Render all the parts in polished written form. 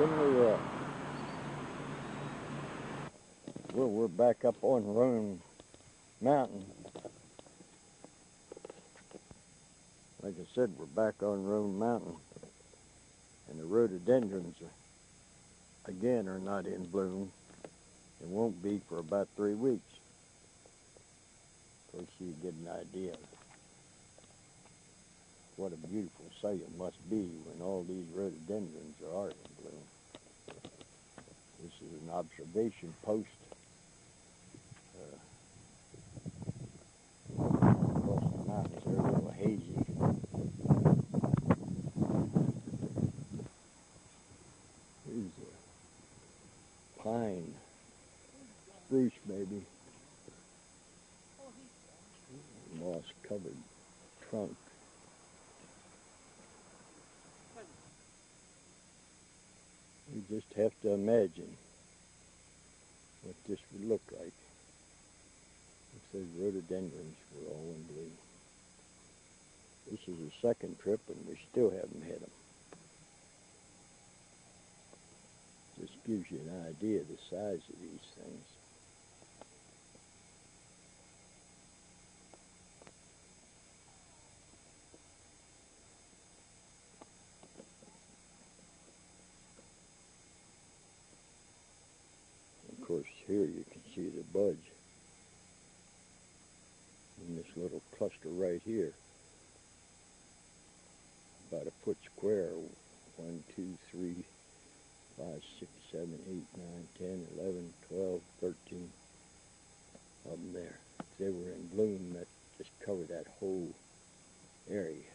we at? Well, we're back up on Roan Mountain. Like I said, we're back on Roan Mountain. And the rhododendrons, again, are not in bloom. It won't be for about 3 weeks. Of course, you get an idea of what a beautiful sight it must be when all these rhododendrons are in bloom. This is an observation post across the mountains. They're a little hazy. Here's a pine, spruce maybe, moss-covered trunk. You just have to imagine what this would look like if those rhododendrons were all in bloom. This is the second trip and we still haven't had them. Just gives you an idea of the size of these things. Of course, here you can see the buds in this little cluster right here. About a foot square. 1, 2, 3, 5, 6, 7, 8, 9, 10, 11, 12, 13 of them there. If they were in bloom, that just covered that whole area.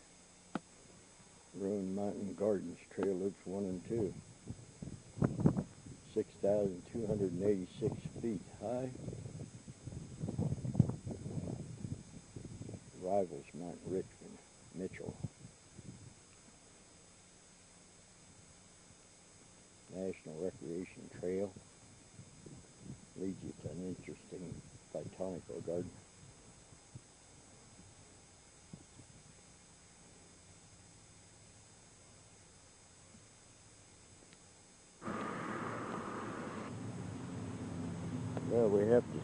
Roan Mountain Gardens, Trail Loops 1 and 2. 6,286 feet high. Rivals Mount Richmond, Mitchell. National Recreation Trail. Leads you to an interesting botanical garden. Well, we have to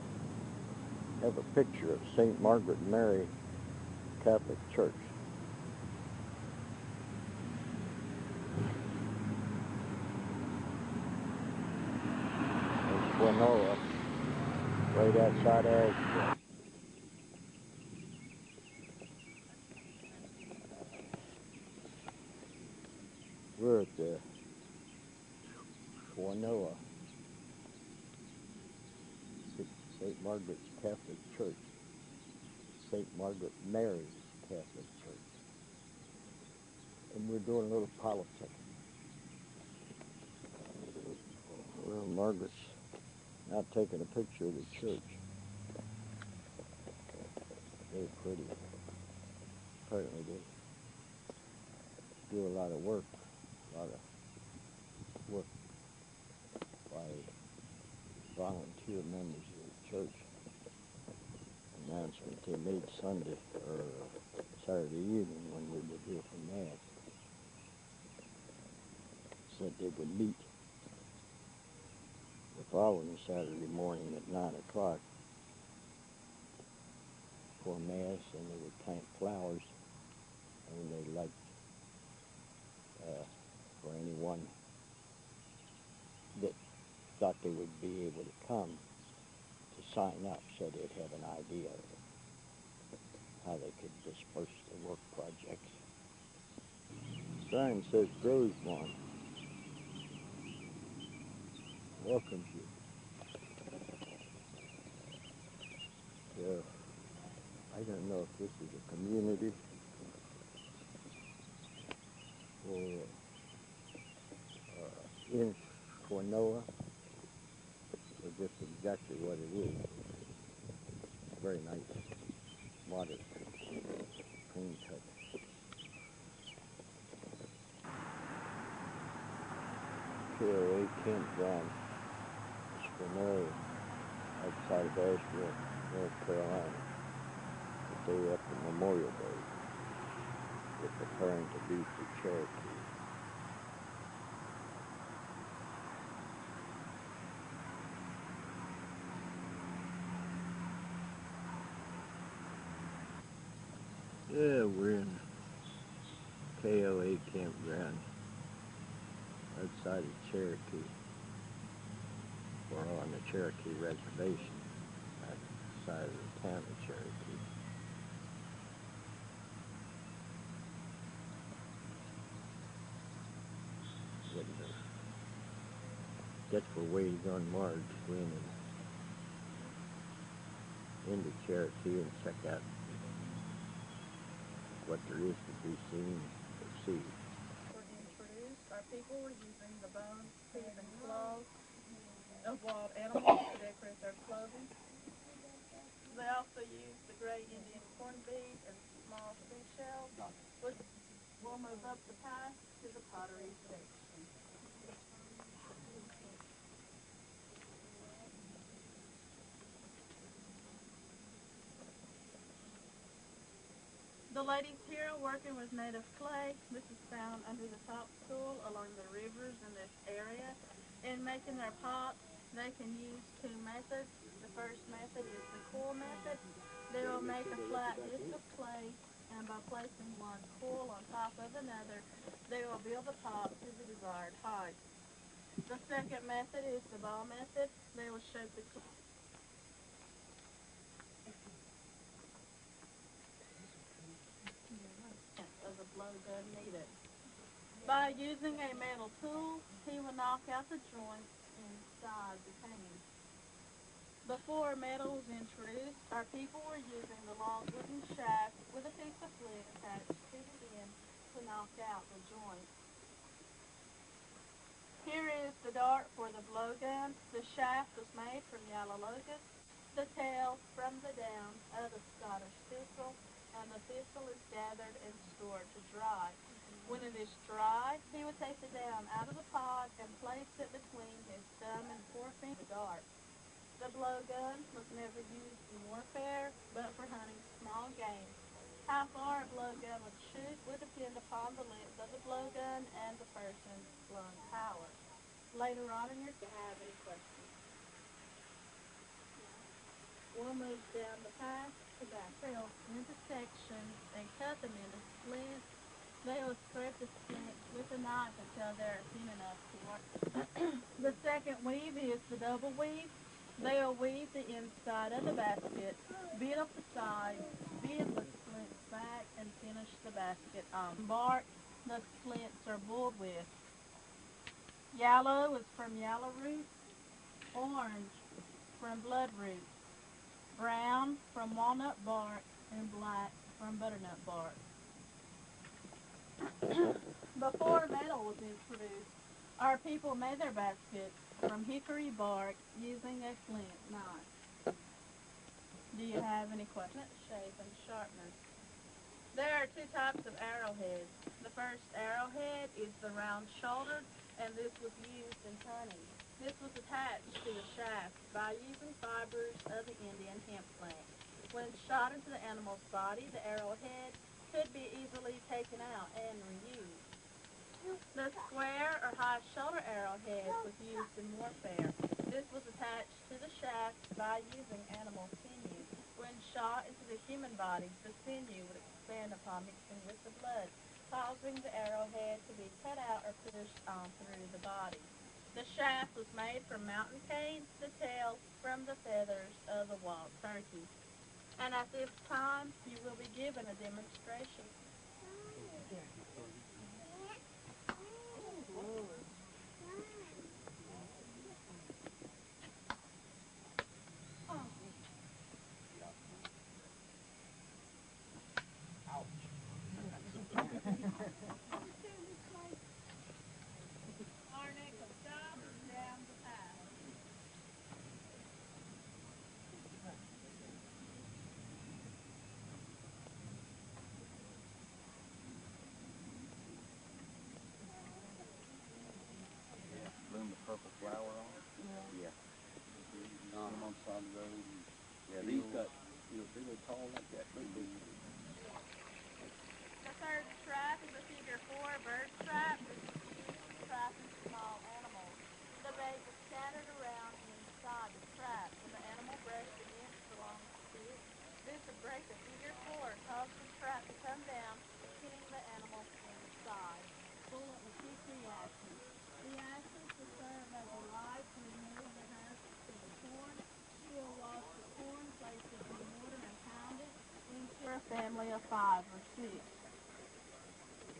have a picture of St. Margaret Mary Catholic Church. There's Winona, right outside Asheville. We're at the Winona, St. Margaret's Catholic Church. St. Margaret Mary's Catholic Church. And we're doing a little politics. Well, Margaret's now taking a picture of the church. Very pretty. Apparently they do a lot of work by volunteer members of the church. Announcement they made Sunday or Saturday evening when we were here for Mass. Said they would meet the following Saturday morning at 9 o'clock for Mass, and they would plant flowers, and they'd like for anyone that thought they would be able to come to sign up so they'd have an idea of how they could disperse the work projects. The sign says Rosemont welcomes you. So, I don't know if this is a community or in Winona, or just exactly what it is. Very nice, modest, clean cut. KOA campground, Spinelli, outside of Asheville, North Carolina. The day after Memorial Day, they're preparing to leave for Cherokee. we're in KOA campground outside of Cherokee. We're on the Cherokee reservation outside of the town of Cherokee. That's where Ways on Mars went into Cherokee and check out what there is to be seen or see. Were introduced, our people were using the bones, teeth, and claws of wild animals to decorate their clothing. They also used the gray Indian corn bead and small seashells. We'll move up the path to the pottery section. The ladies here are working with native clay. This is found under the topsoil along the rivers in this area. In making their pots, they can use two methods. The first method is the core method. They will make a flat disc of clay, and by placing one coil on top of another, they will build the pot to the desired height. The second method is the ball method. They will shape the of the blow gun needed. By using a metal tool, he will knock out the joints inside the pane. Before metal was introduced, our people were using the long wooden shaft with a piece of flint attached to the end to knock out the joints. Here is the dart for the blowgun. The shaft was made from yellow locust, the tail from the down of the Scottish thistle, and the thistle is gathered and stored to dry. When it is dry, he would take the down out of the pod and place it between his thumb and forefinger. The dart. The blowgun was never used in warfare, but for hunting small game. How far a blowgun would shoot would depend upon the length of the blowgun and the person's lung power. Later on in your to have any questions. We'll move down the path to back rails into sections and cut them into splints. They will scrape the splints with a knife until they are thin enough to work. The second weave is the double weave. They will weave the inside of the basket, beat up the sides, bend the splints back, and finish the basket on bark the splints are boiled with. Yellow is from yellow root, orange from bloodroot, brown from walnut bark, and black from butternut bark. Before metal was introduced, our people made their baskets from hickory bark using a flint knife. Do you have any questions? Shape and sharpness. There are two types of arrowheads. The first arrowhead is the round-shouldered, and this was used in hunting. This was attached to the shaft by using fibers of the Indian hemp plant. When shot into the animal's body, the arrowhead could be easily taken out and reused. The square or high shoulder arrowhead was used in warfare. This was attached to the shaft by using animal sinew. When shot into the human body, the sinew would expand upon mixing with the blood, causing the arrowhead to be cut out or pushed on through the body. The shaft was made from mountain canes, the tail from the feathers of the wild turkey. And at this time, you will be given a demonstration. Our next stop is down the path. Bloom the purple flower on it. Yeah. On them on the side of the road. Yeah, these got, they look tall like that. The third trap is a figure 4 bird trap. This is used for trapping small animals. The bait is scattered around inside the trap. When the animal brushed against the long stick, this would break the figure 4, cause the trap to come down family of 5 or 6.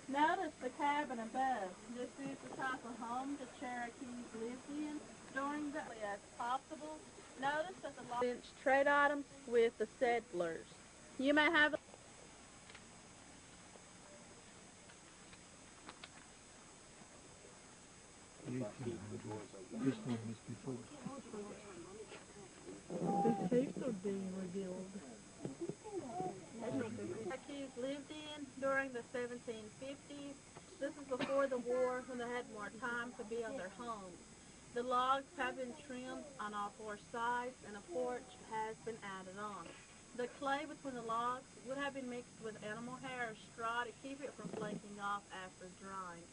Notice the cabin above. This is the type of home the Cherokees lived in during the as possible. Notice that the trade items with the settlers. You may have The tapes are being revealed. Cherokees lived in during the 1750s. This is before the war when they had more time to build their homes. The logs have been trimmed on all 4 sides and a porch has been added on. The clay between the logs would have been mixed with animal hair or straw to keep it from flaking off after drying.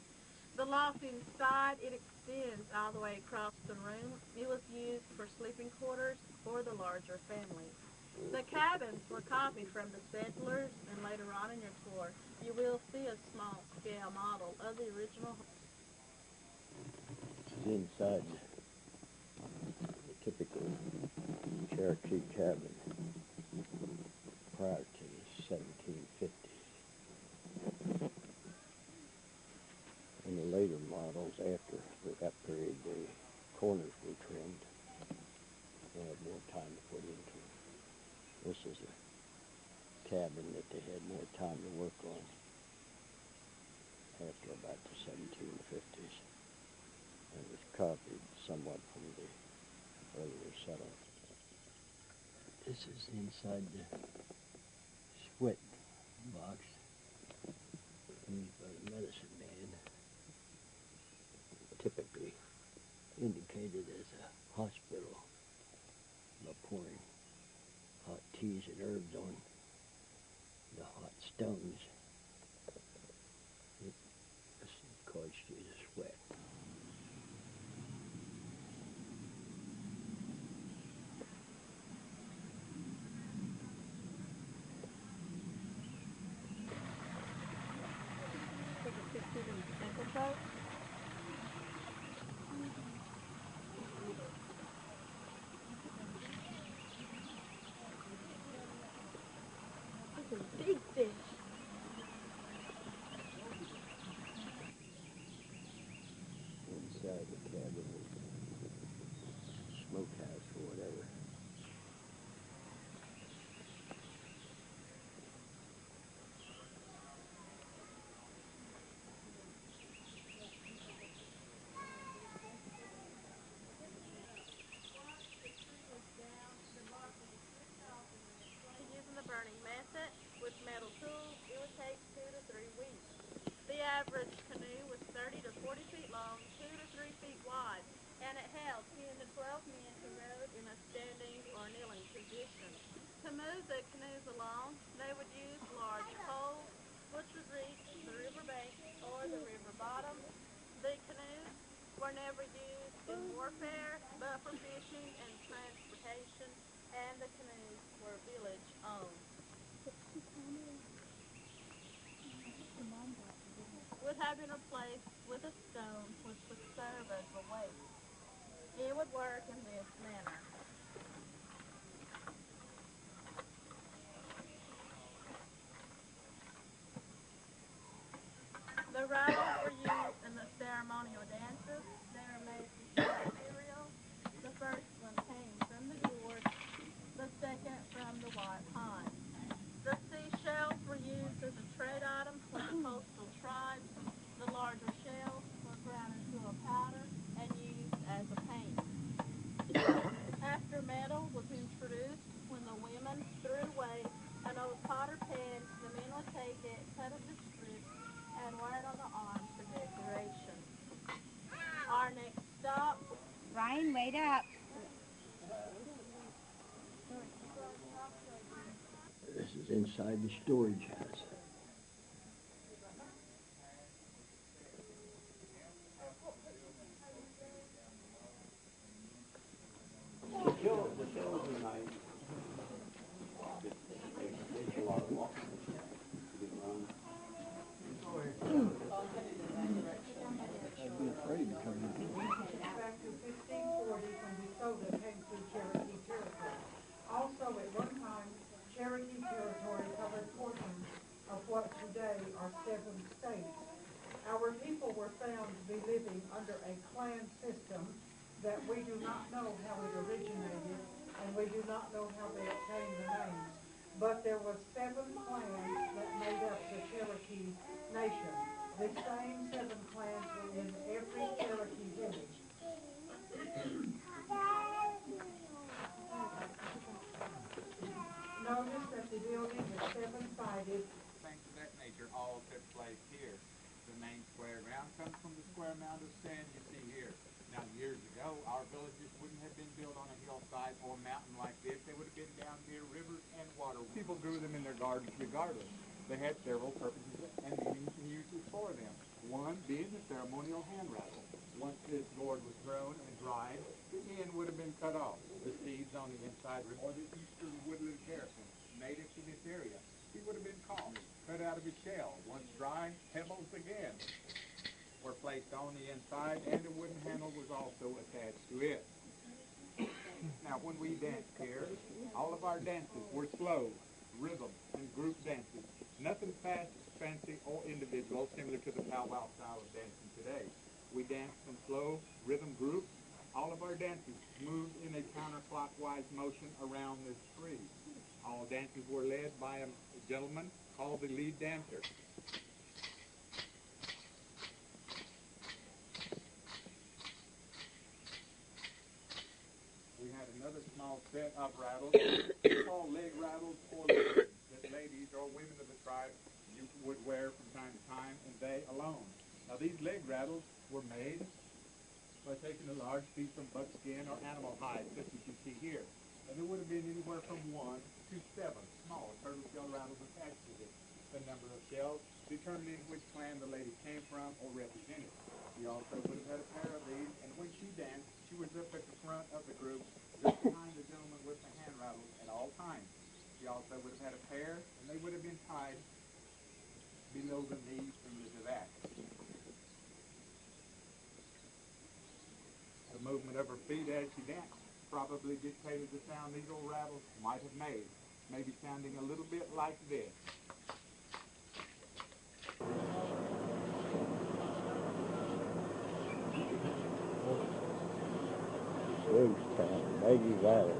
The loft inside, it extends all the way across the room. It was used for sleeping quarters for the larger family. The cabins were copied from the settlers, and later on in your tour, you will see a small-scale model of the original. This is inside the typical Cherokee cabin prior to the 1750s. In the later models after that period, the corners were trimmed. They had more time to put into it. This is a cabin that they had more time to work on after about the 1750s. It was copied somewhat from the earlier settlement. This is inside the sweat box used by the medicine man, typically indicated as a hospital by pouring hot teas and herbs on the hot stones. It caused you to sweat. This is a big fish. Inside the cabin was a smokehouse or whatever. Using the burning method with metal tools, it would take 2 to 3 weeks. The average canoe was 30 to 40 feet long, 2 to 3 feet wide, and it held 10 to 12 men who rowed in a standing or kneeling position. To move the canoes along, they would use large poles, which would reach the riverbank or the river bottom. The canoes were never used in warfare, but for fishing and transportation, and the canoes were village owned. Would have been replaced with a stone which would serve as a weight. It would work in this manner. The rattles were used in the ceremonial dances. They were made from material. The first one came from the gourd, the second from the white pine. The seashells were used as a trade item for the coastal tribes. The larger shells were ground into a powder and used as a paint. After metal was introduced, when the women threw away an old potter pan, the men would take it, cut it to strips, and wear it on the arms for decoration. Our next stop, Ryan, wait up. This is inside the storage house. I'd be afraid to come in. Back to 1540 when DeSoto came through Cherokee territory. Also, at one time, Cherokee territory covered how they obtained the names, but there was 7 clans that made up the Cherokee Nation. The same 7 clans were in every Cherokee village. Notice that the building is 7-sided. Things of that nature all took place here. The main square ground comes from the square mound of sand you see here. Now, years ago, our villages wouldn't have been built on a hillside or mountain like this. They would have been down near rivers and water. People grew them in their gardens regardless. They had several purposes and meanings and uses for them. One being the ceremonial hand rattle. Once this gourd was grown and dried, the end would have been cut off. The seeds on the inside or the eastern woodland terracing native to this area. He would have been caught, cut out of his shell. Once dry, pebbles again were placed on the inside, and a wooden handle was also attached to it. Now, when we danced here, all of our dances were slow, rhythm, and group dances. Nothing fast, fancy, or individual, similar to the powwow style of dancing today. We danced in slow, rhythm groups. All of our dances moved in a counterclockwise motion around this tree. All dances were led by a gentleman called the lead dancer. We had another small set of rattles called leg rattles or legs that ladies or women of the tribe would wear from time to time, and they alone. Now, these leg rattles were made by taking a large piece of buckskin or animal hide, such as you see here. And there would have been anywhere from 1 to 7 small turtle shell rattles attached to it. The number of shells determining which clan the lady came from or represented. She also would have had a pair of these, and when she danced, she was up at the front of the group, just behind the gentleman with the hand rattles at all times. She also would have had a pair, and they would have been tied below the knee similar to that. The movement of her feet as she danced probably dictated the sound these old rattles might have made, maybe sounding a little bit like this. Ghost Town, Maggie Valley.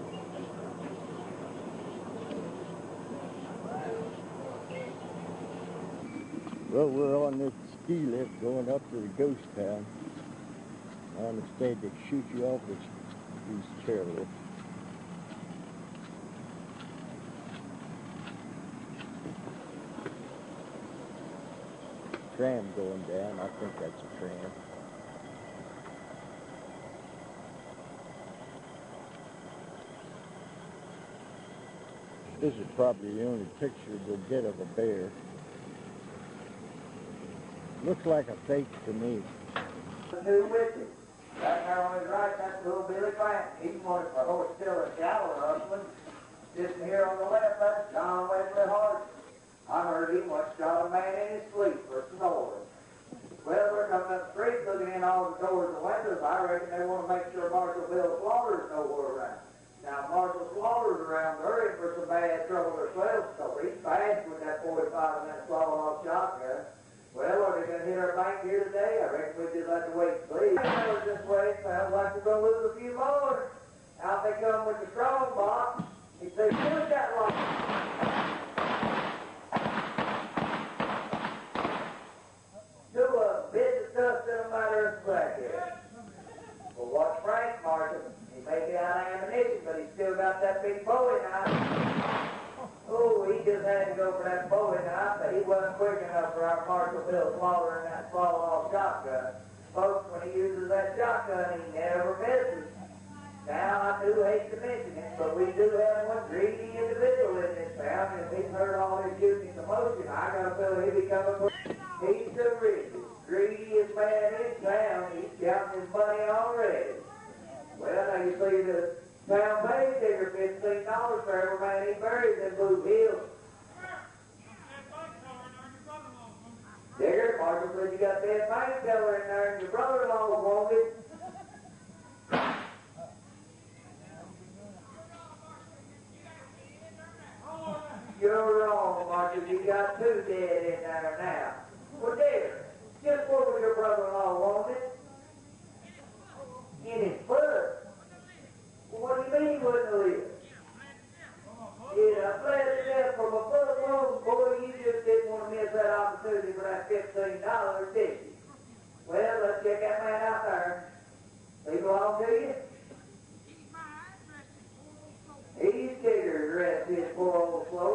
Well, we're on this ski lift going up to the ghost town. I understand they shoot you off with these chairlifts. Tram going down. I think that's a tram. This is probably the only picture we'll get of a bear. Looks like a fake to me. Two witches. Right there on his right, that's little Billy Grant. He's wanted for horse still a shallow husband. Sitting here on the left, that's John Wesley Hart. I heard he once shot a man in his sleep for snoring. Well, we're coming up the street, looking in all the doors and windows. I reckon they want to make sure Marshal Bill Slaughter's nowhere around. Now, Marshal Slaughter's around, they're in for some bad trouble themselves, so he's fast with that 45-minute swallow-off shotgun. Well, are they going to hit our bank here today? I reckon we just have to wait and see. I was this way. Sounds like we're going to lose a few more. Out they come with the strong box. He says, "Shoot that light." Do a bit of stuff to the matter of black here. Well, watch Frank, Marshal. He may be out of ammunition, but he's still got that big Bowie knife. Oh, he just had to go for that Bowie knife, but he wasn't quick enough for our Marshal Bill Slaughter and that swallow-off shotgun. Folks, when he uses that shotgun, he never misses. Now, I do hate to mention it, but we do have one greedy individual in this town, and if he's heard all this shooting commotion, I got a feeling he'll be coming for. He's the richest, greediest man in town. He's counting his money already. Well, now you see the town pays digger $15 for every man he buries in Blue Hills. Digger, Marshal said you got dead bank teller in there and your brother-in-law was wanted. You're wrong, Marshal. You got 2 dead in there now. Well, Digger, just what was your brother-in-law wanted? In his foot. Well, what do you mean he wouldn't live?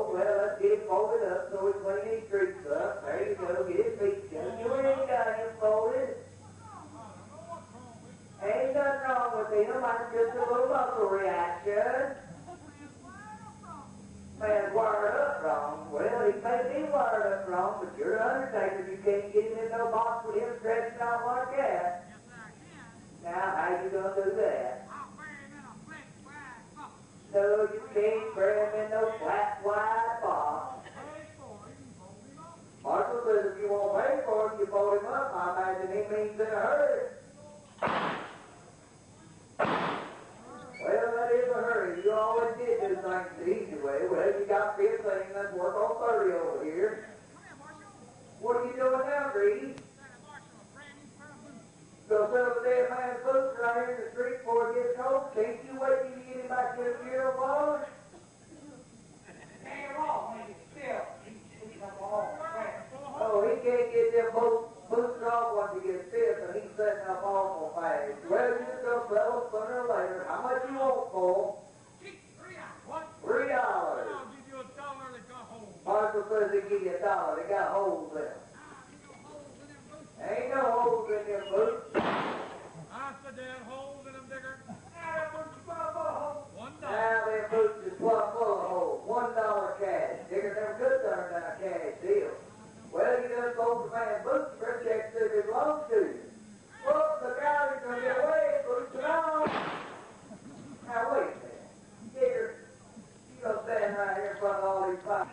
fold. Well, let's get him folded up so we clean his streets up. There you go. Get his feet done. You already got him folded. Ain't nothing wrong with him. That's just a little muscle reaction. Man, wired up wrong. Well, he may be wired up wrong, but you're an undertaker. You can't get him in no box with him stretched out like that. Now, how you gonna do that? No, you can't bury him in no flat, wide box. Marshall says if you won't pay for it, you fold him up. I imagine he means in a hurry. Well, that is a hurry. You always did do things the easy way. Well, you got 15, let's work on 30 over here. What are you doing now, Greedy? Go settle the dead man's boots right here in the street before it gets cold. Can't you wait till you get him back to the funeral parlor? Oh, he can't get them boots off once he gets stiff, and he's setting up awful fast. Well, you just go settle sooner or later. How much you want for? $3. Marshall says he give you $1. They got holes in them. Ain't no holes in them boots. I said they had holes in them, Digger. Now them boots is plumb full of holes. $1 cash. Digger never could turn down a cash deal. Well, you done sold the man boots for a check that it belongs to you. Well, the guy's gonna get away, boots and all. Now wait a minute. Digger, you gonna stand right here in front of all these fights.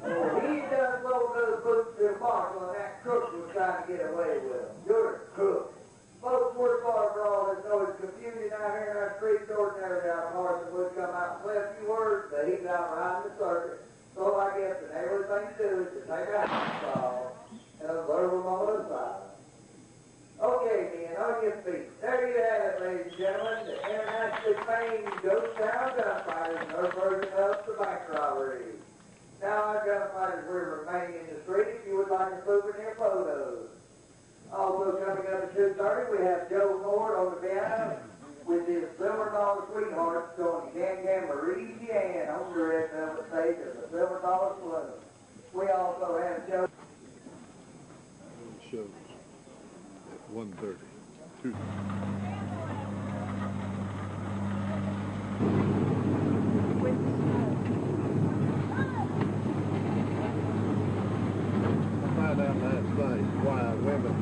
Oh, he done sold those boots to the marshal, and that crook was trying to get away with them. You're a crook. Folks, we're far for all this noise confusion out here in our streets. Ordinary down Carson would come out and say a few words, but he's out behind the circuit. So I guess the neighborly thing to do is to take a call and observe them on the side. Okay, then, on your feet. There you have it, ladies and gentlemen. The internationally famed Ghost Town Gunfighters and their version of the bank robbery. Now, our gunfighters will remain in the street if you would like a souvenir photos. Also coming up at 2:30, we have Joe Ford on the piano with his Silver Dollar Sweetheart showing Can Louisiana on the red velvet stage of the Silver Dollar Saloon. We also have Joe. Shows at 1:30. 2. Find out last night why women.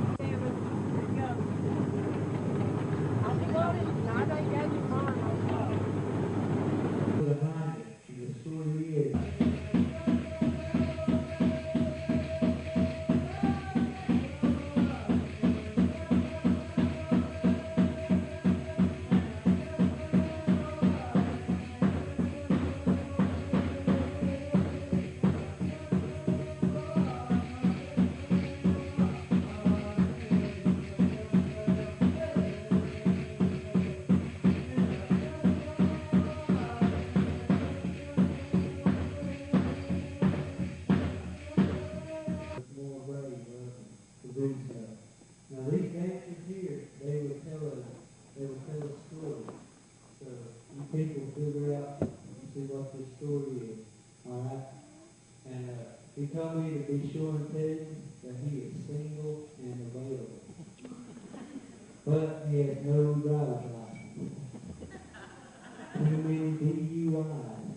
Now these gangsters here, they would tell a story. So you people figure out and see what this story is. Alright? And he told me to be sure and tell you that he is single and available. But he has no driver's license. Too many DUIs.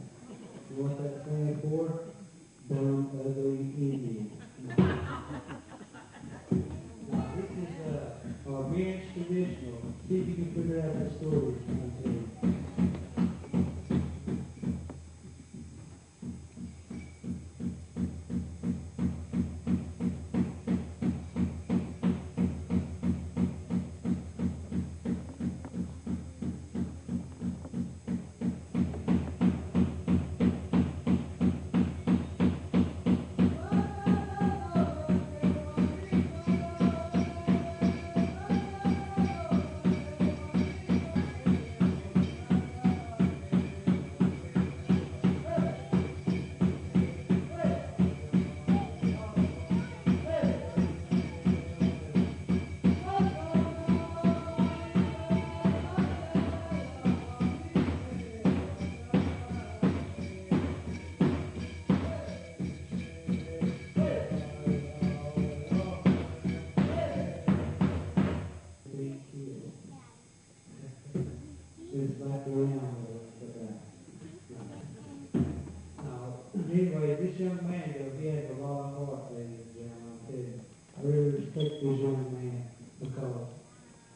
You want that stand for? Dumb, ugly Indian. Our men's traditional. See if you can figure out the story. it's like around but anyway, this young man, though, he has a lot of heart, ladies and gentlemen, I'm telling you. I really respect this young man because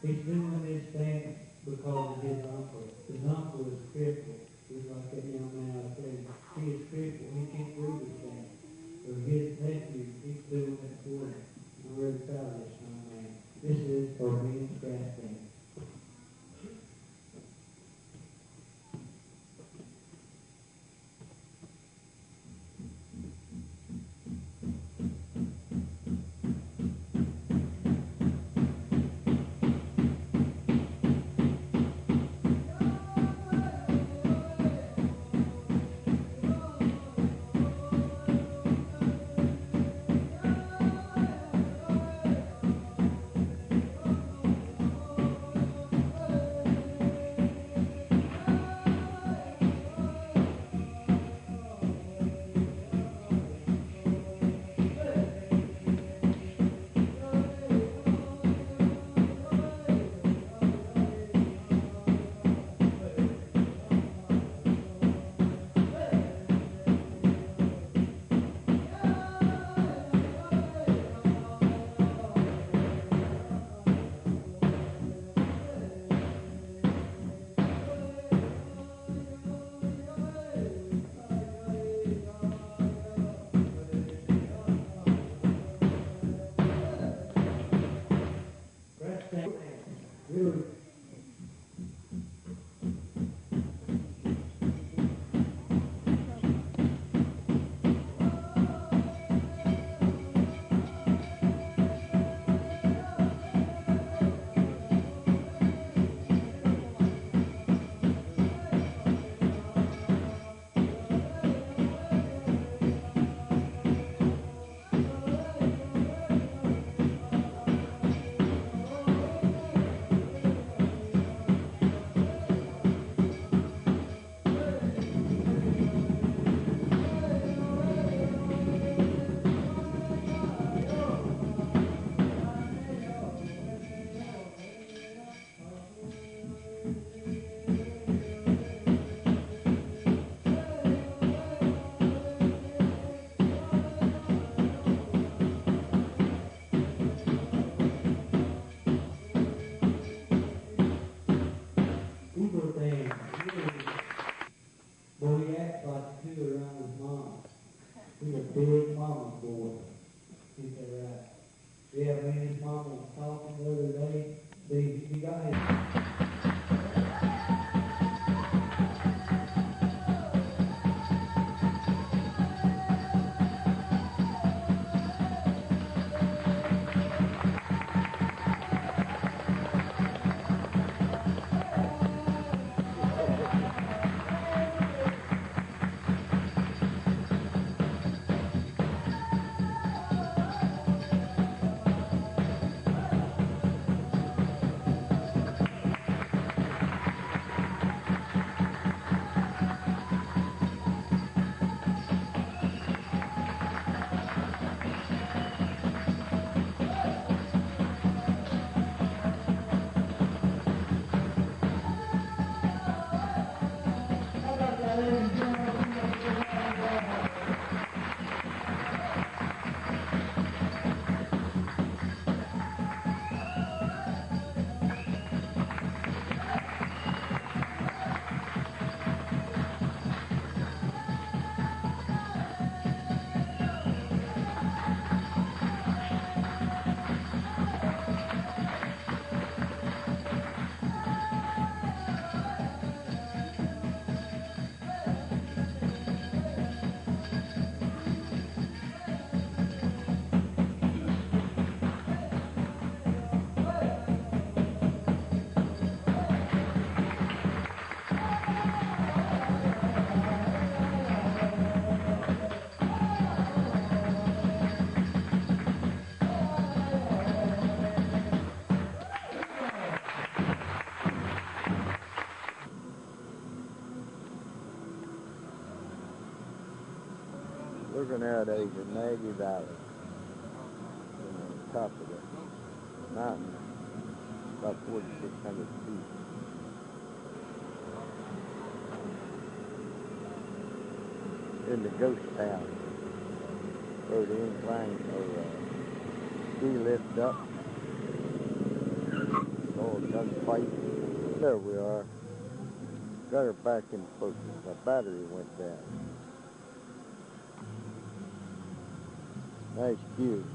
he's doing this thing because of his uncle. His uncle is crippled. He's like that young man I was telling you. He is crippled. He can't do this thing. So his nephew, he's doing it for him. I'm really proud of this young man. This is for me and Craft Band. Really. Boy, he acts like two around his mom. He's a big mama boy. Ain't that right? Yeah, me and his mama was talking the other day. See, he got his... Looking out over Maggie Valley, on the top of the mountain, about 4,600 feet. in the ghost town. Where the incline or ski lift up. Oh, gunfight. There we are. Got her back in focus. My battery went down. Nice view.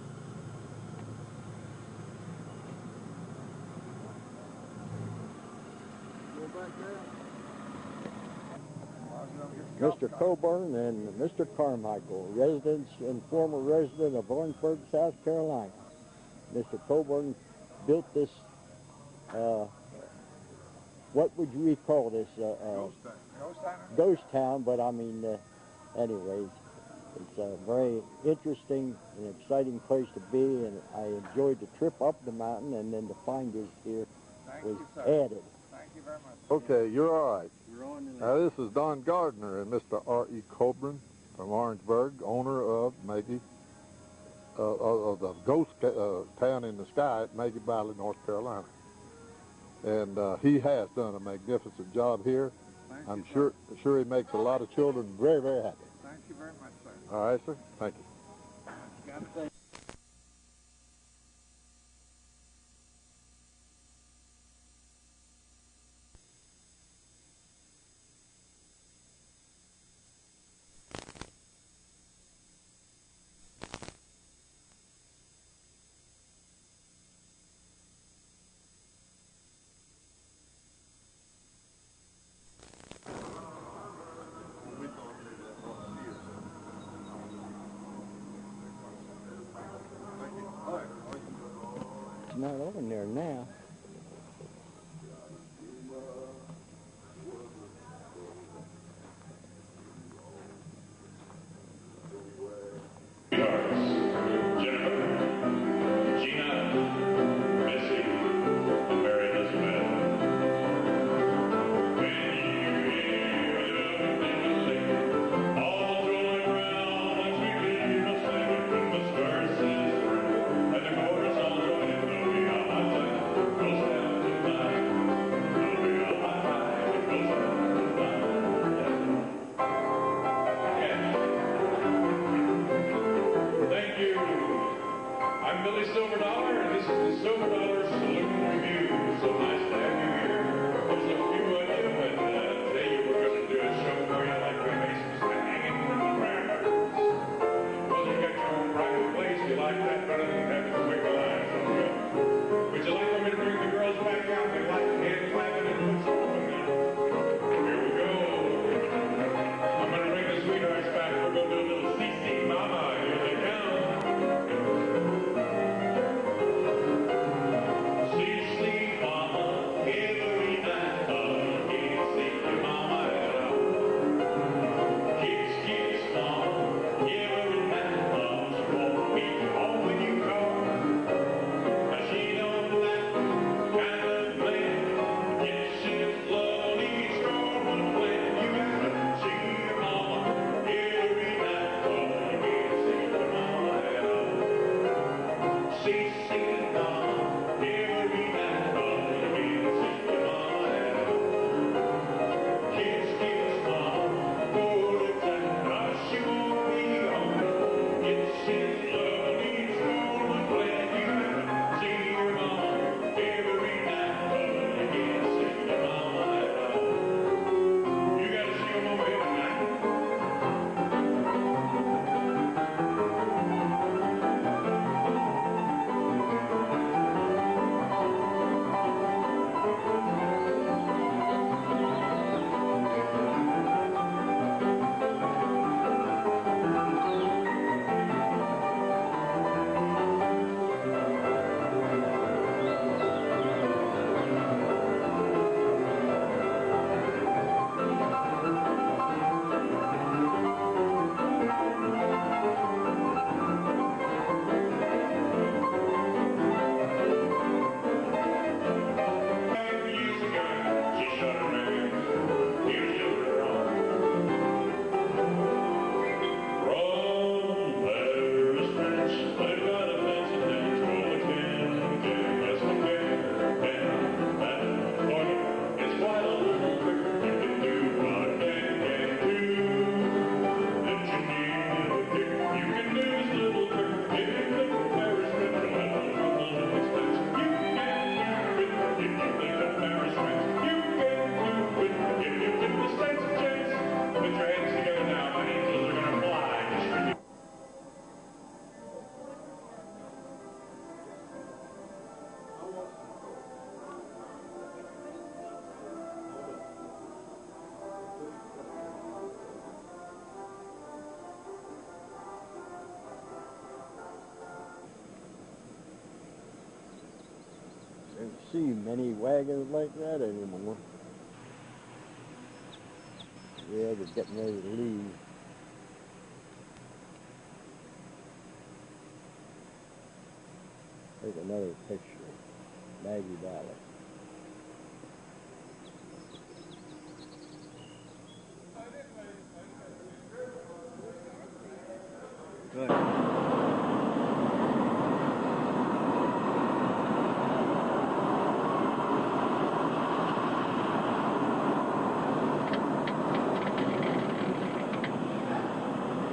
Mr. Coburn and Mr. Carmichael, residents and former resident of Orangeburg, South Carolina. Mr. Coburn built this, what would you call this? Ghost town, but I mean, anyways, it's a very interesting and exciting place to be, and I enjoyed the trip up the mountain, and then to find this here was added. Thank you very much. Okay, you're all right. You're on Now, this is Don Gardner and Mr. R.E. Coburn from Orangeburg, owner of Maggie, of the ghost town in the sky at Maggie Valley, North Carolina. And he has done a magnificent job here. I'm sure he makes a lot of children very, very happy. Thank you very much, sir. All right, sir. Thank you. It's not on there now. see many wagons like that anymore. Yeah, they're getting ready to leave. Take another picture. Maggie Valley.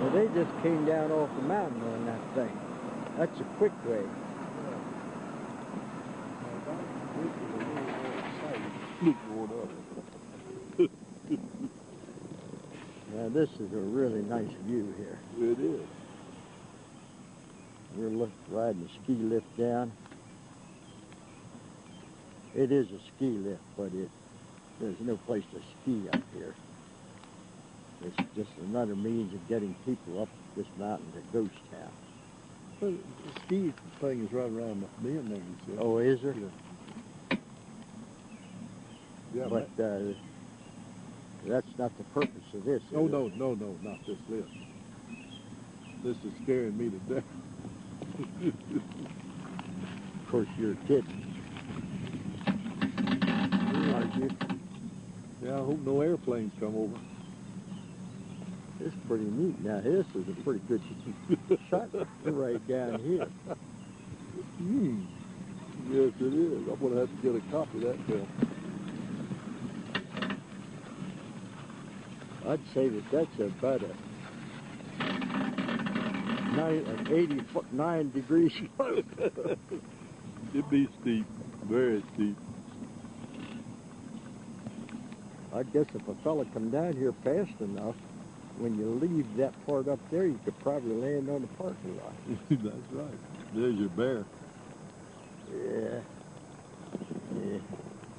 Well, they just came down off the mountain on that thing. That's a quick way. Now this is a really nice view here. It is. We're riding the ski lift down. It is a ski lift, but there's no place to ski up here. It's just another means of getting people up this mountain to Ghost Town. Well, the ski thing is right around the bend there, you see. Oh, is there? Yeah. Yeah, But that's not the purpose of this. oh, is it? no, not this lift. This is scaring me to death. Of course, you're kidding. Aren't you? Yeah, I hope no airplanes come over. It's pretty neat. Now, this is a pretty good shot right down here. Yes, it is. I'm going to have to get a copy of that film. I'd say that's about an 89 degree slope. It'd be steep, very steep. I guess if a fella come down here fast enough, when you leave that part up there, you could probably land on the parking lot. That's right. There's your bear. Yeah. Yeah.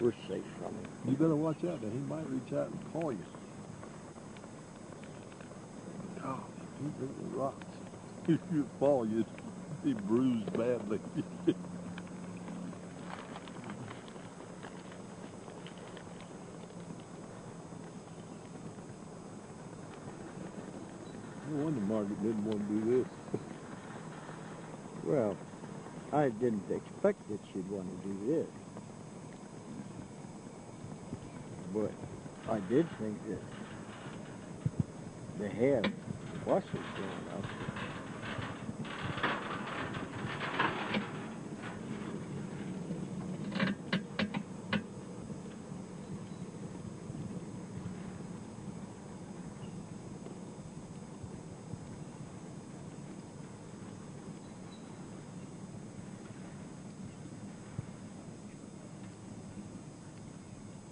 We're safe from him. You better watch out. He might reach out and paw you. Oh, he's hitting the rocks. If you fall, you'd be bruised badly. No wonder Margaret didn't want to do this. Well, I didn't expect that she'd want to do this. But I did think that they have buses going up.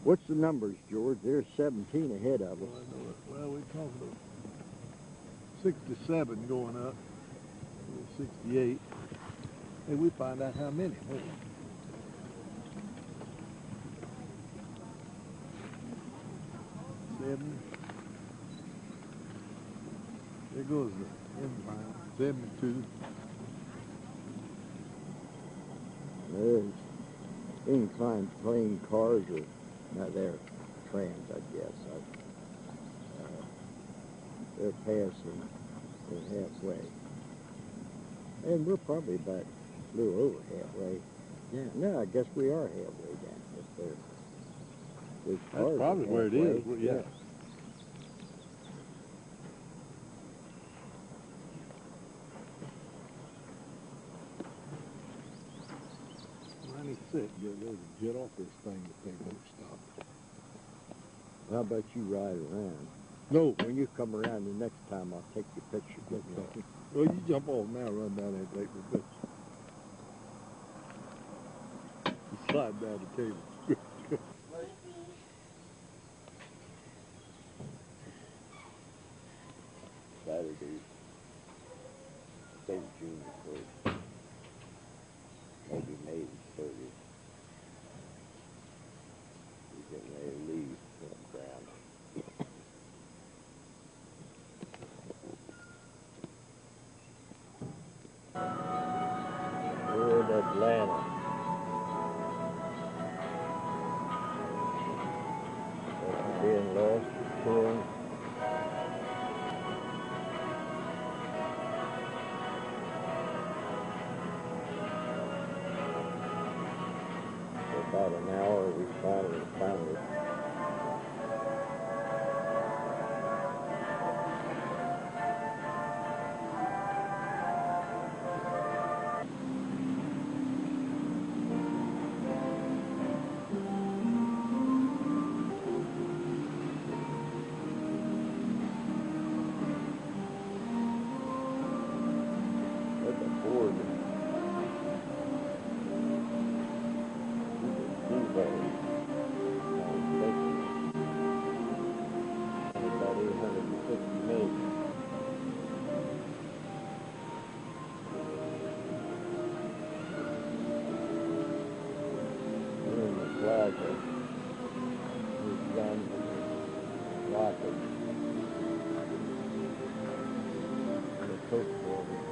What's the numbers, George? There's 17 ahead of us. Well, we're talking about 67 going up. 68. Hey, we find out how many. Hold on. Seven. There goes the incline. 72. There's inclined plane cars or now they're trams, I guess. They're passing. They're halfway. And we're probably about a little over halfway. Yeah. No, I guess we are halfway down. If there's That's cars probably where it halfway. is. Yeah. 96. Yeah, there's a jet off this thing that they won't stop. How about you ride around? No. When you come around the next time, I'll take your picture. Well, you jump off now, run down there and take the picture. You slide down the table. Saturday, say June 1st, maybe May the 30th. We're getting ready to leave from ground. We're in Atlanta. of the Coke building.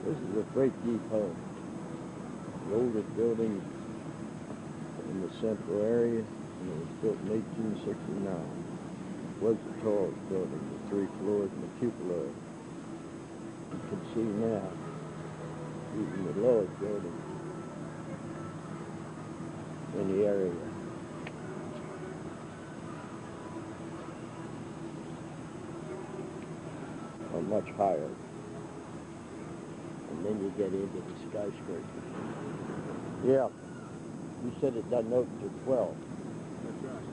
This is a freight depot, the oldest building in the central area, and it was built in 1869. It was the tallest building with 3 floors and a cupola. You can see now, even the lowest building in the area. Are much higher. And then you get into the skyscrapers. Yeah. You said it doesn't open till 12. That's right.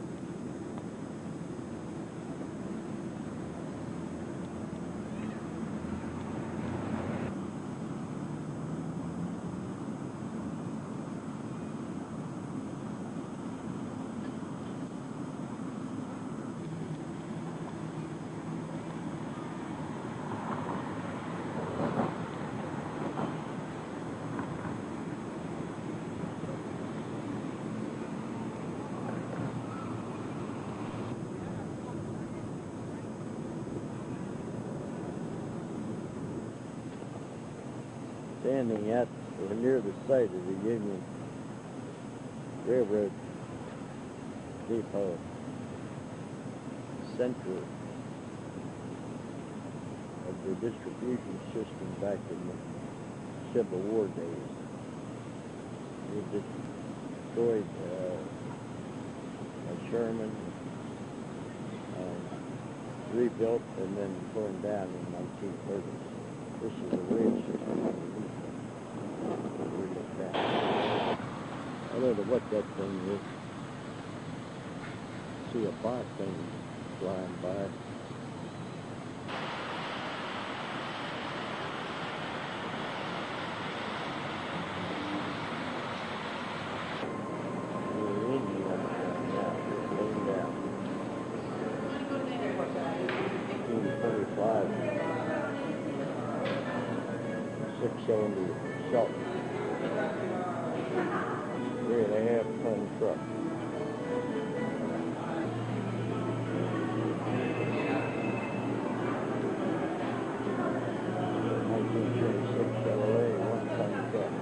Standing at or near the site of the Union Railroad Depot, center of the distribution system back in the Civil War days. It was destroyed by Sherman, rebuilt, and then torn down in the 1930s. This is a rail system. I don't know what that thing is. See a bike thing flying by. We're in the underground now. We're laying down. 1925. 6-cylinder shop. 3.5-ton truck. Chevrolet 1-ton truck.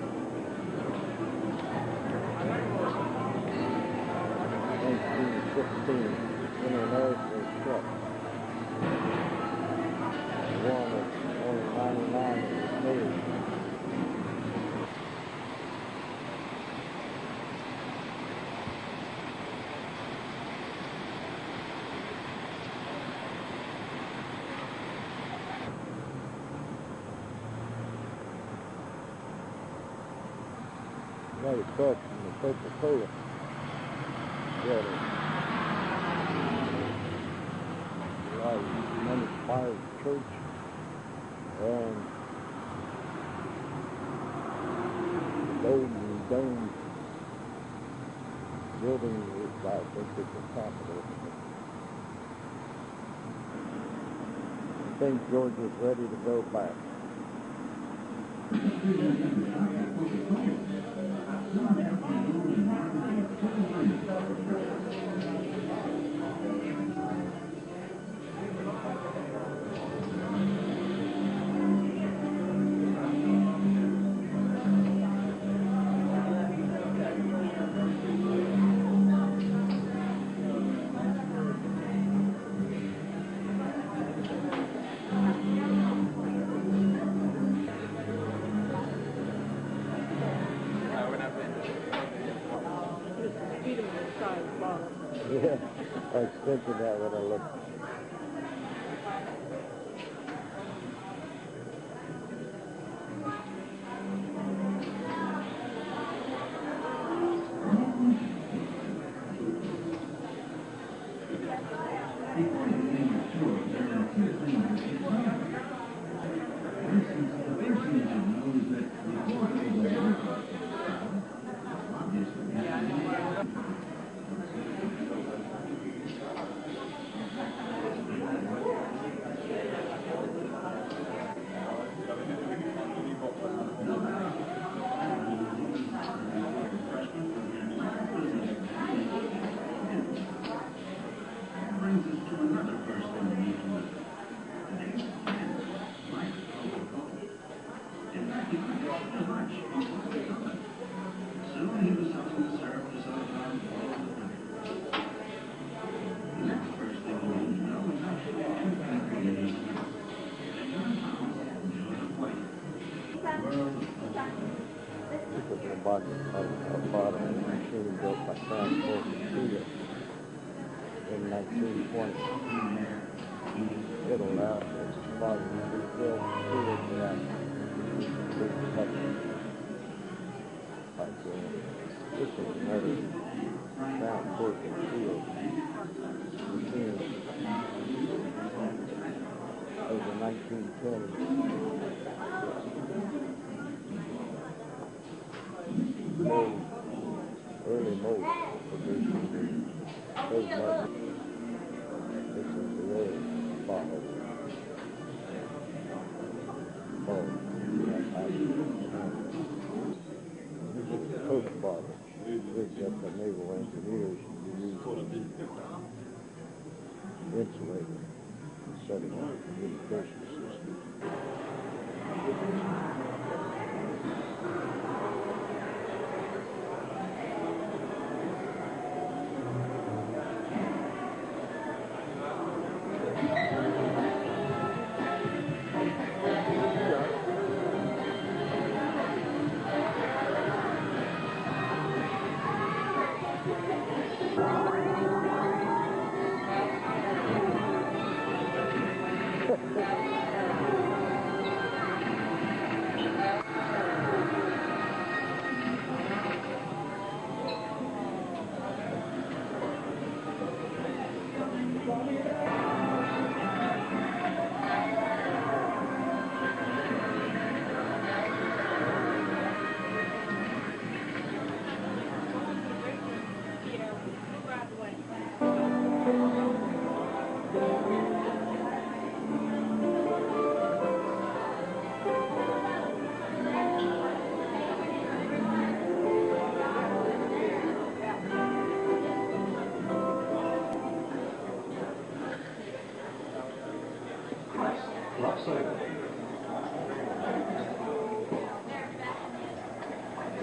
1916 International truck. One of only 99 was made. Another truck from the Coca-Cola building. Money Fire Church and the Golden Dome building is, I think, is the Capitol. I think George is ready to go back. Yeah, I was thinking that when I looked. bottom machine built by Transport Steel in 1920. It allowed its bottom to be built steel without big touching. Like this is another Transport Steel machine of the 1920s. Mold, early mold producing those much. This is the old bottle. This is the Coke bottle, which up the naval engineers used to insulate and set it up for communication systems.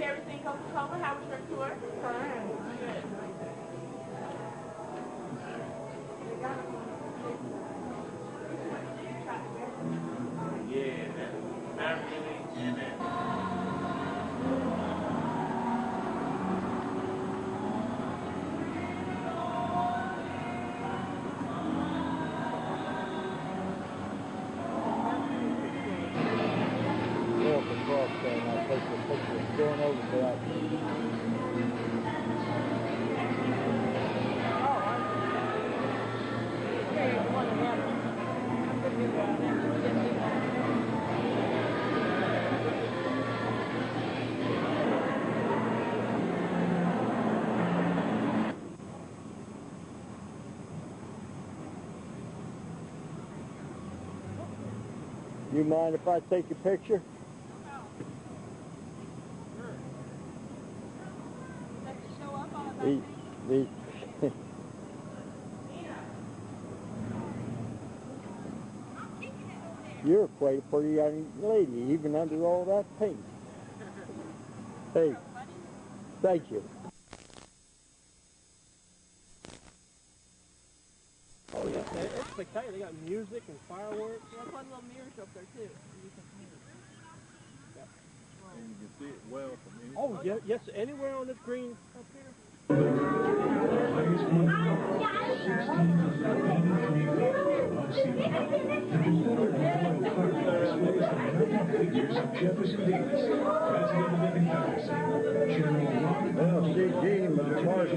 Everything Coca-Cola, how was your tour? Fine. Good. Walk across there and I'll take a picture going over to that. You mind if I take a picture? The You're quite a pretty young lady, even under all that paint. Hey, thank you. Oh yeah, it's spectacular. They got music and fireworks. There's one little mirror up there too. You can see it. And you can see it well from any. Oh yeah, yes, anywhere on this green up here. Well, see, Gene was a march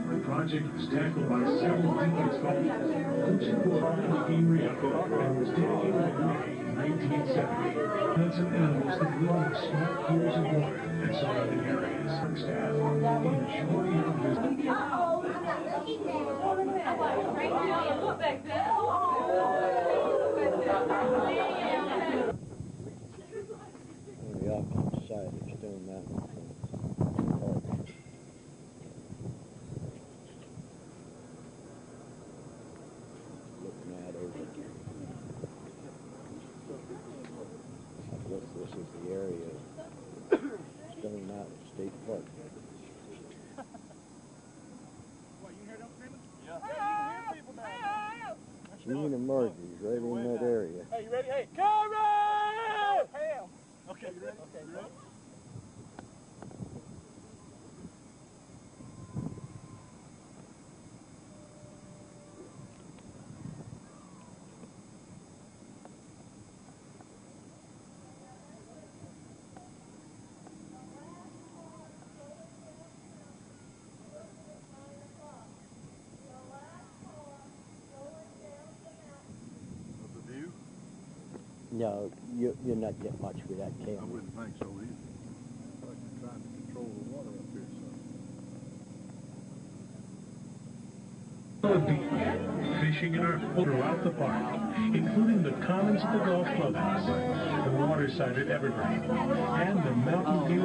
The project was tackled by several deacons called and was dedicated in May 1970. Plants and animals that live in small pools of water and surrounding areas. Staff, enjoy your visit. On the opposite side of Stone Mountain. Looking out over. I guess this is the area of Stone Mountain State Park. What, you hear them screaming? Yeah. No, you'll not get much with that I camera. wouldn't think so either. Like you're trying to control the water up here, so. Fishing in our throughout the park, including the commons of the golf clubhouse, the waterside at Evergreen, and the Mountain View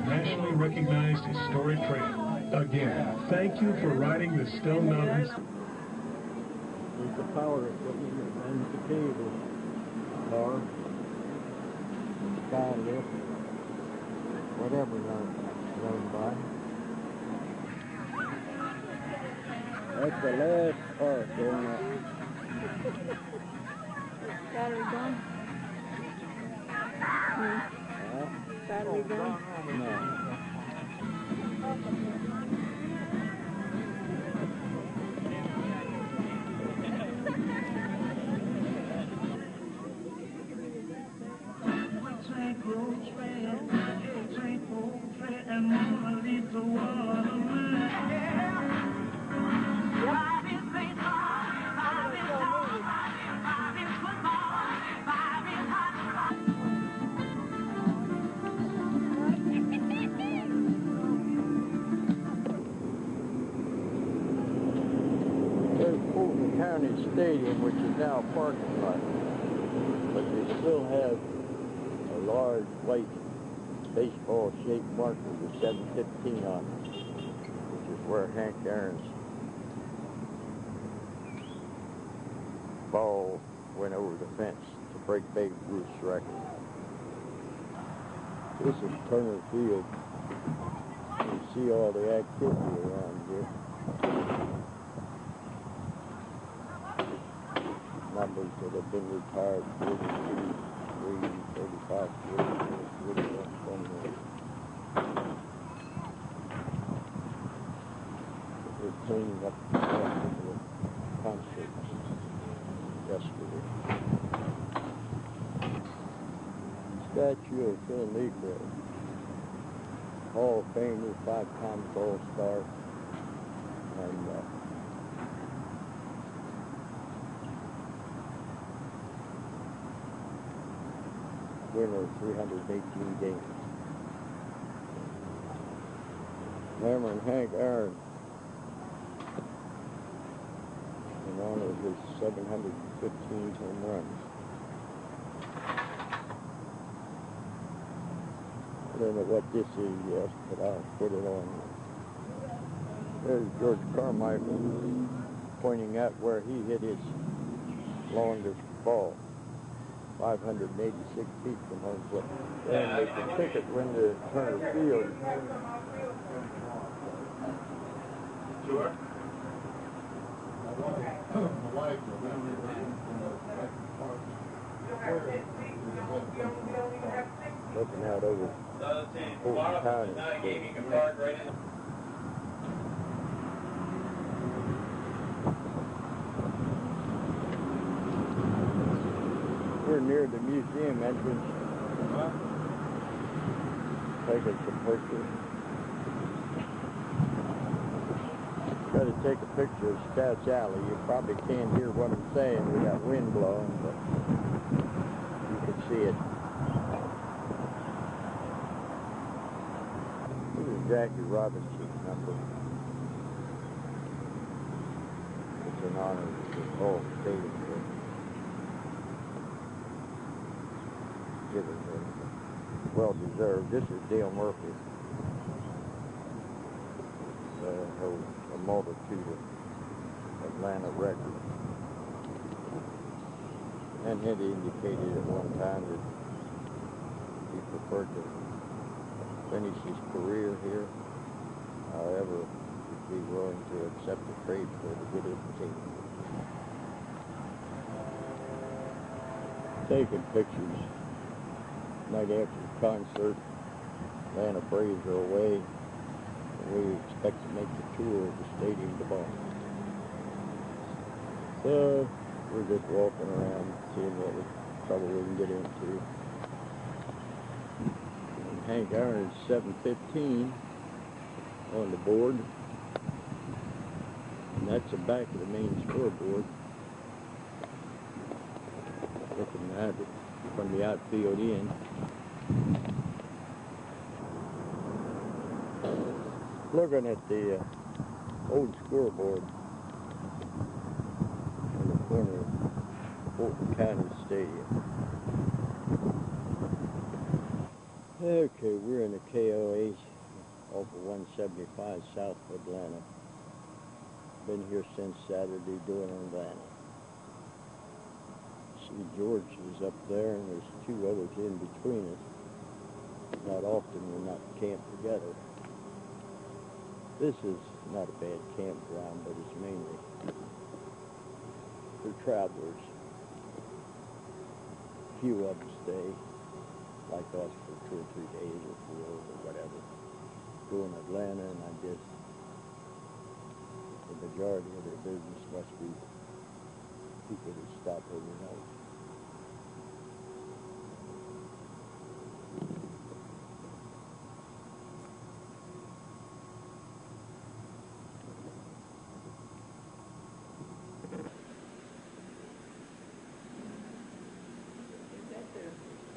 nationally recognized historic trail. Again, thank you for riding the Stone Mountains. There's the power equipment and the cable car, sky lift, whatever run by. That's the last part going up. Battery gone? Battery gone? No. There's Fulton County Stadium, which is now a parking lot, but they still have a large white baseball-shaped marker with 715 on it, which is where Hank Aaron's ball went over the fence to break Babe Ruth's record. This is Turner Field. You see all the activity around here. Numbers that have been retired, 42, 3, 35, 41, 28. They're cleaning up after the concerts yesterday. Statue of Phil Niekro, Hall of Famer, 5-time All-Star, and winner of 318 games. Hammerin' Hank Aaron, in honor of his 715 home runs. I don't know what this is yet, but I'll put it on. There's George Carmichael pointing out where he hit his longest ball. 586 feet from home plate. And they can ticket when the Turner Field. Sure. Looking out over Fulton County. We're near the museum entrance. Taking some pictures. Got to take a picture of Scouts Alley. You probably can't hear what I'm saying. We got wind blowing, but you can see it. This is Jackie Robinson's number. It's an honor of the whole stadium. Given well deserved. This is Dale Murphy. Holds a multitude of Atlanta records. And had indicated at one time that he preferred to finish his career here. However, he'd be willing to accept a trade for the good of the team. Taking pictures. Night after the concert, Atlanta Braves are away, and we expect to make the tour of the stadium tomorrow. So, we're just walking around, seeing what trouble we can get into. And Hank Aaron is 715 on the board, and that's the back of the main scoreboard. Looking at it. from the outfield in. Looking at the old scoreboard in the corner of Fulton County Stadium. Okay, we're in the KOH off of 175 south of Atlanta. Been here since Saturday doing Atlanta. See, George is up there and there's two others in between us. Not often we're not camped together. This is not a bad campground, but it's mainly for travelers. Few of them stay, like us, for 2 or 3 days or 4 or whatever. Doing Atlanta, and I guess the majority of their business must be people that stop overnight.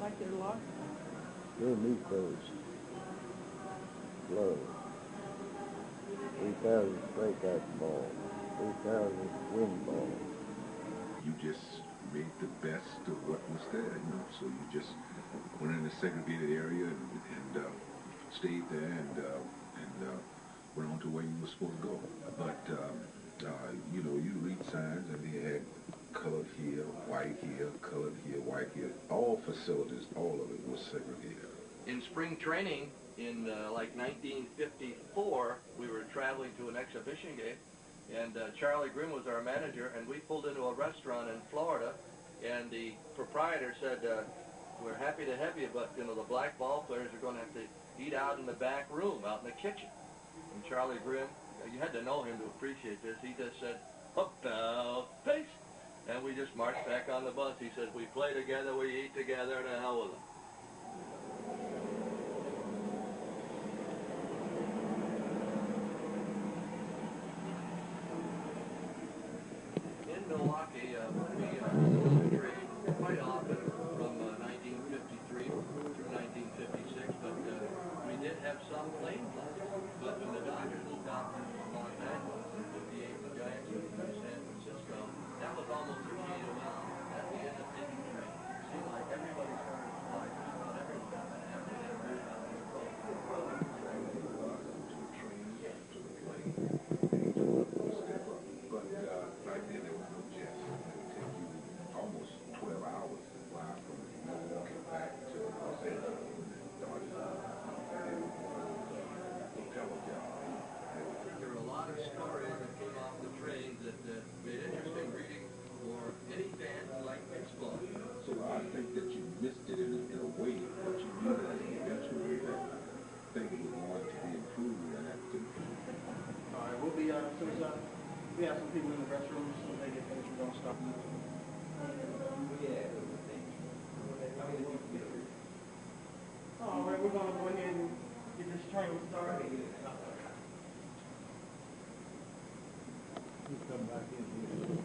Like they're lost. They'll meet those. Low. 3,000 strikeout ball. 3,000 win ball. You just made the best of what was there, you know. So you just went in a segregated area and stayed there and went on to where you were supposed to go. But you know, you read signs and they had colored here, white here, colored here, white here. All facilities, all of it was segregated. In spring training in like 1954, we were traveling to an exhibition game, and Charlie Grimm was our manager, and we pulled into a restaurant in Florida, and the proprietor said, we're happy to have you, but you know, the black ball players are going to have to eat out in the back room, out in the kitchen. And Charlie Grimm, you had to know him to appreciate this, he just said, about face. And we just marched back on the bus. He said, we play together, we eat together, and the hell with it. In Milwaukee, we trained quite often from 1953 through 1956, but we did have some plane flights. But when the Dodgers moved out to Los Angeles in 58, the Giants moved to San Francisco, that was almost a key to, well, at the end of taking training. It seemed like everybody started to fly just about everyone, and after they moved out to the coast. But back then there was no jets. It would take you almost 12 hours to fly from Milwaukee back to Los Angeles. There were a lot of stories that came off the train that made interesting reading for any fan who liked baseball. So I think that you missed it in a way, but you knew that eventually that thing was going to be improved and that could improve. All right, we'll be we have some people in the restroom, so they get finished. We're gonna stop. All right, we're gonna go ahead and get this train started. You come back in here.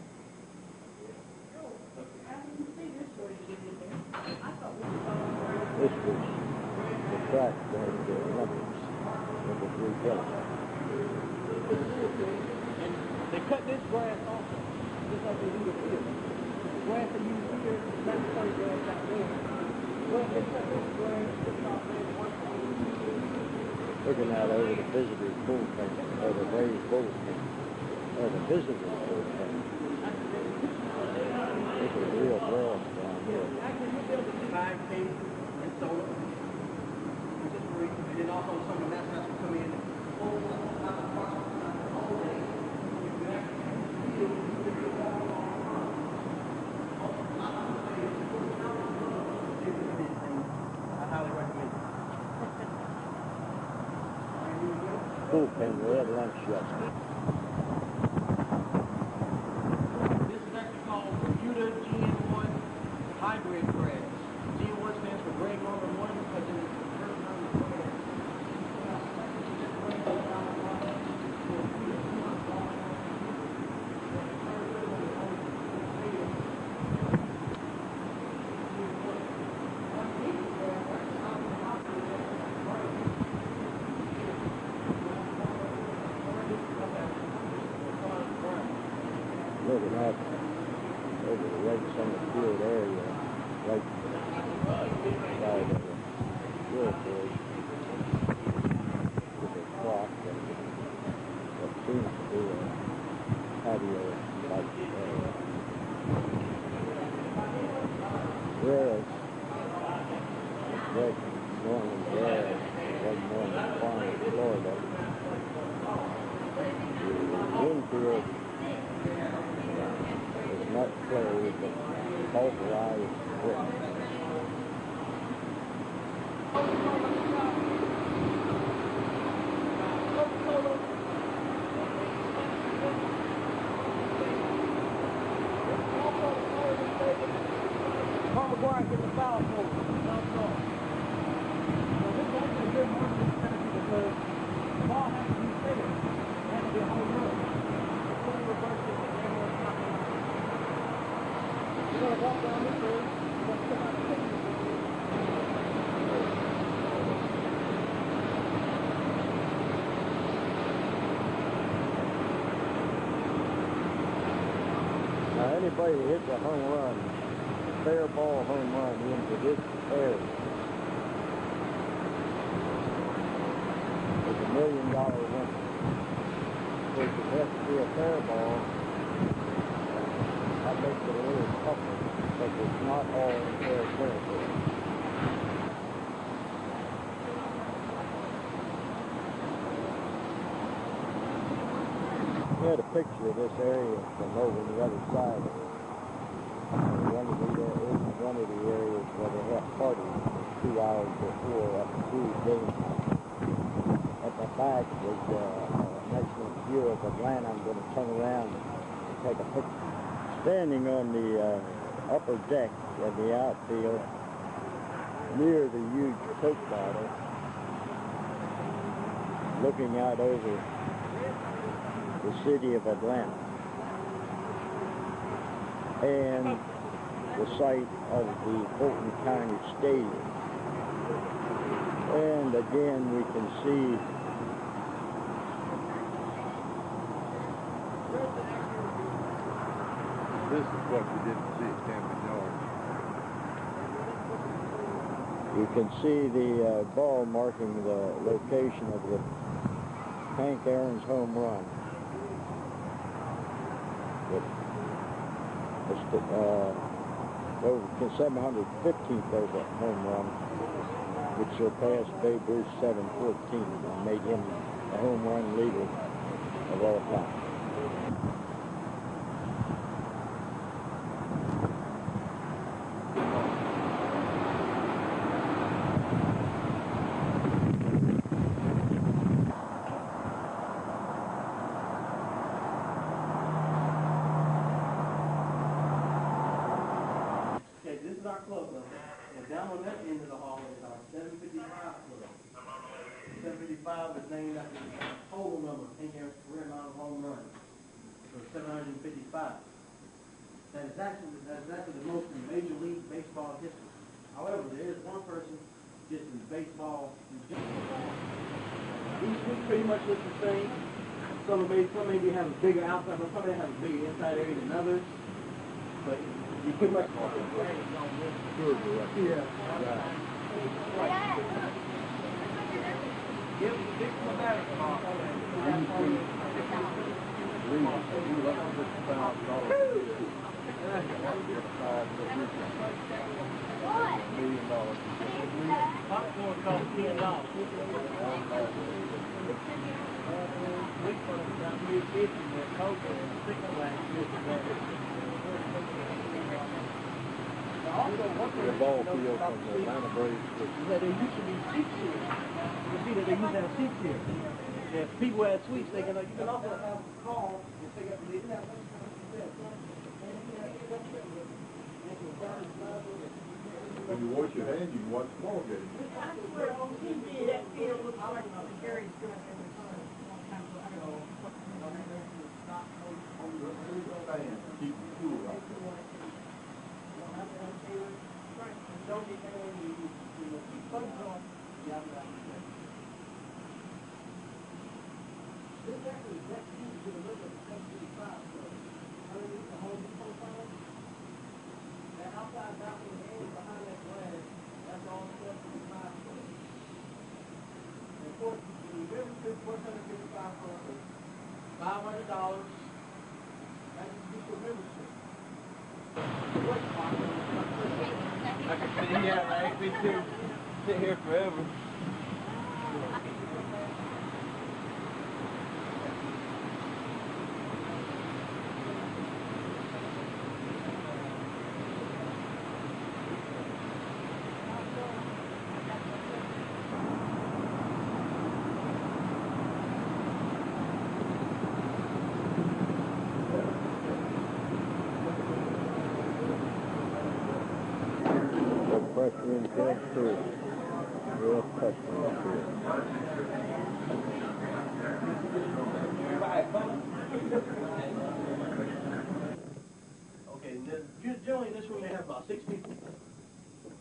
This was the track during the Olympics with the 3 helicopters. And they cut this grass off, just like they do the field. The grass they use here is not the same grass out there. But they cut this grass, it's not there one time. Looking out over the visitor's bullpen, or the raised bullpen, or the visitor's bullpen. It's a real grass down here. Actually, we built a 5K and solar. Just for reason. And then also some of the mascots will come in and hold out the park all day. I highly recommend it. Bullpen, we had lunch yesterday. This is actually called Bermuda GN1 hybrid grass. GN1 stands for Greg Norman 1 because it is the first time the grass. West Norman there, West Norman Farm in Florida. The infield is not closed, but pulverized brick. Paul McGuire gets the foul for it. Now this is only a good market penalty because the ball has to be fair. It has to be a home run. Fully reverse it, and everyone's not going to. You're going to walk down this road, you're going to come out and take it. Now anybody that hits a home run, fair ball home run into this area is $1 million winner. Of course, it has to be a fair ball. That makes it a little tougher because it's not all in fair territory. We had a picture of this area from over the other side of it. One of the areas where they have parties 2 hours before after two games. At the back was an excellent view of Atlanta. I'm going to turn around and take a picture. Standing on the upper deck of the outfield near the huge Coke bottle, looking out over the city of Atlanta and the site of the Fulton County Stadium. And again, we can see This is what you didn't see at Camden Yards. you can see the ball marking the location of the Hank Aaron's home run. Over 715th over home run, which surpassed Babe Ruth's 714 and made him the home run leader of all time. Our club level, and down on that end of the hall is our 755 club. 755 is named after the total number of Hank Aaron's career amount of home runs. So 755. That is actually the most in Major League Baseball history. However, there is one person just in baseball in general. Each week pretty much looks the same. Some maybe have a bigger outside, but some may have a bigger inside area than others. But you pretty much yeah. Right. Give the big dramatic mark. Popcorn costs $10. We put down here 50 with Coke and 6 flags. Also, one thing the ball field from the Atlanta Braves is that there used to be seats here. You see that they used to have seats here. If people had suites, you can also have a call and pick up the lead. When you wash your hands, you can watch the ball game. I swear on TV that field looks like Gary's doing every time. Keep the cool out there. Don't get anyone you keep bugs on. Yeah, this actually is next to the middle of the 735, so underneath the home profile, that outside balcony area behind that glass, that's all 735 foot. And of course, the membership, 155 for $500. That's just your membership. Yeah, right, me too. sit here forever. Pressure in field too. Real pressure in field. Okay, generally in this room you have about 6 people.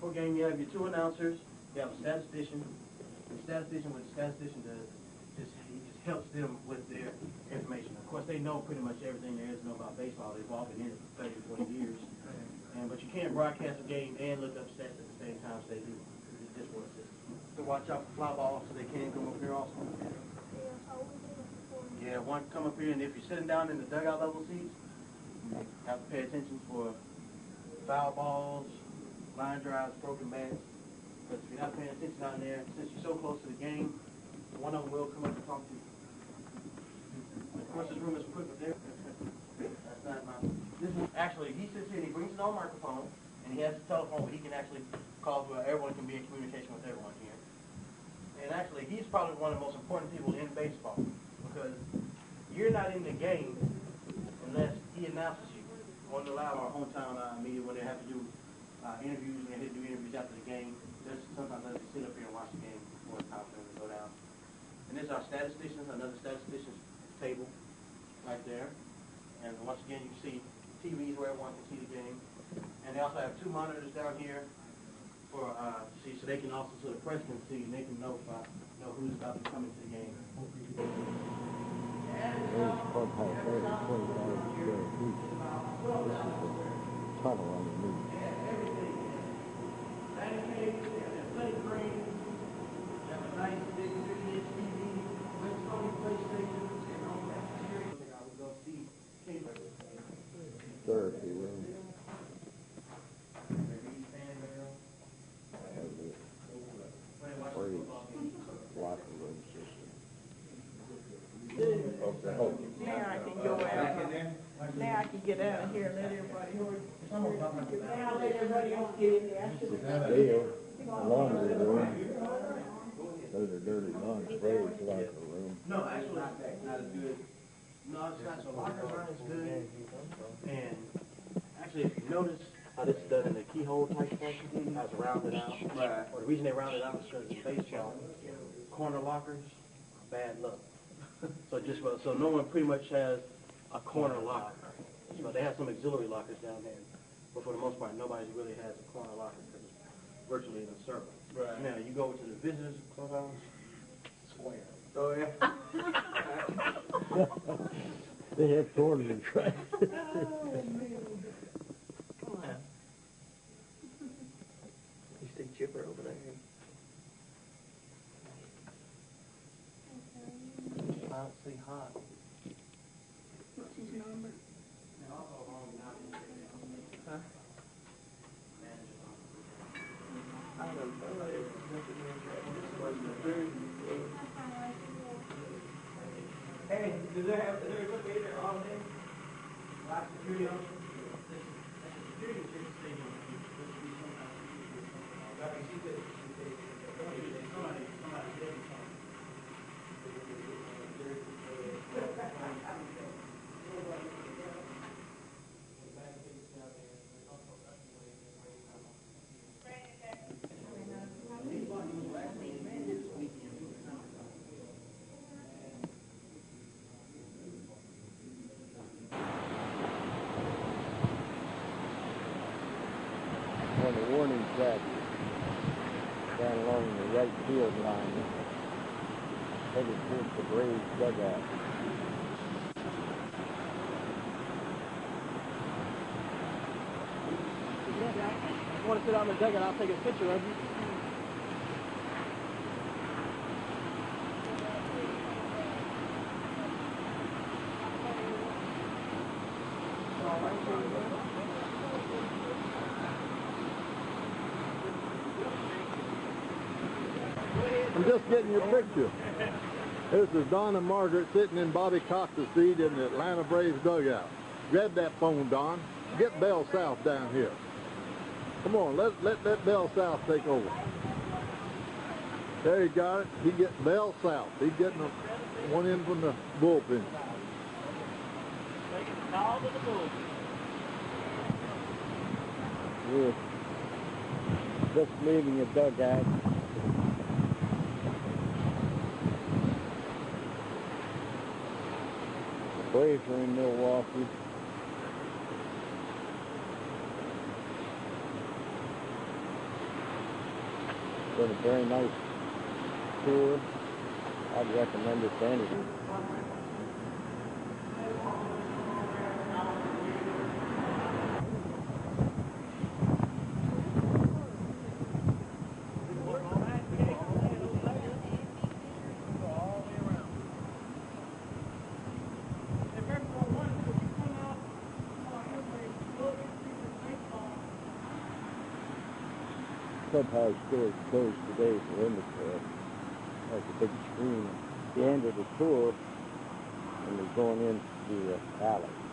Per game you have your 2 announcers, you have a statistician. The statistician just helps them with their information. Of course they know pretty much everything there is to know about baseball. They've all been in it for 30, 20 years. But you can't broadcast a game and look up stats at the same time as they do. It's just one system. So watch out for fly balls so they can't come up here also. Yeah, one come up here, and if you're sitting down in the dugout level seats, you have to pay attention for foul balls, line drives, broken bats. But if you're not paying attention down there, since you're so close to the game, one of them will come up and talk to you. Of course, this room is equipped with there. That's not my... This one, actually, he sits here and he brings his own microphone, and he has a telephone where he can actually call where everyone can be in communication with everyone here. And actually, he's probably one of the most important people in baseball, because you're not in the game unless he announces you. On the live or hometown media, when they have to do interviews, when they have to do interviews after the game, there's sometimes they sit up here and watch the game before it's time for them to go down. And this is our statisticians, another statistician's table right there. And once again, you can see TVs where everyone can see the game. And they also have 2 monitors down here for see, so they can also, so the press can see and they can know who's about to come into the game. There's clubhouse there, 20,000 square feet. This is a tunnel underneath. Therapy room. Free locker room system. Now I can go out. Now I can get out of here and let everybody now let everybody else get in there. Still, laundry room. Those are dirty laundry. Fred's locker room. No, actually, not as good. No, it's not. So locker room is good. And actually, if you notice how this is done in the keyhole type fashion, how it's rounded out. Right. Or the reason they round it out is because in baseball, corner lockers, bad luck. So no one pretty much has a corner locker. So they have some auxiliary lockers down there. But for the most part, nobody really has a corner locker because it's virtually in a circle. Right. Now, you go to the visitors clubhouse, square. Oh, yeah. They have tournaments, right? You see Chipper over there. I don't see hot. What's his number? Huh? I don't know. Hey, is there something in there all day? Like security on? That's a security check stadium. Somebody did something. On the warning track down along the right field line, headed towards the Braves dugout. If you want to sit out in the dugout, I'll take a picture of you. I'm just getting your picture. This is Don and Margaret sitting in Bobby Cox's seat in the Atlanta Braves dugout. Grab that phone, Don. Get Bell South down here. Come on, let Bell South take over. There you got it. He gets Bell South. He's getting one in from the bullpen. Taking the call to the bullpen. We're just leaving the dugout. The Braves are in Milwaukee. Been a very nice tour. I'd recommend it to anyone. Clubhouse door is closed today for inventory. That's a big screen at the end of the tour, and we're going into the alley.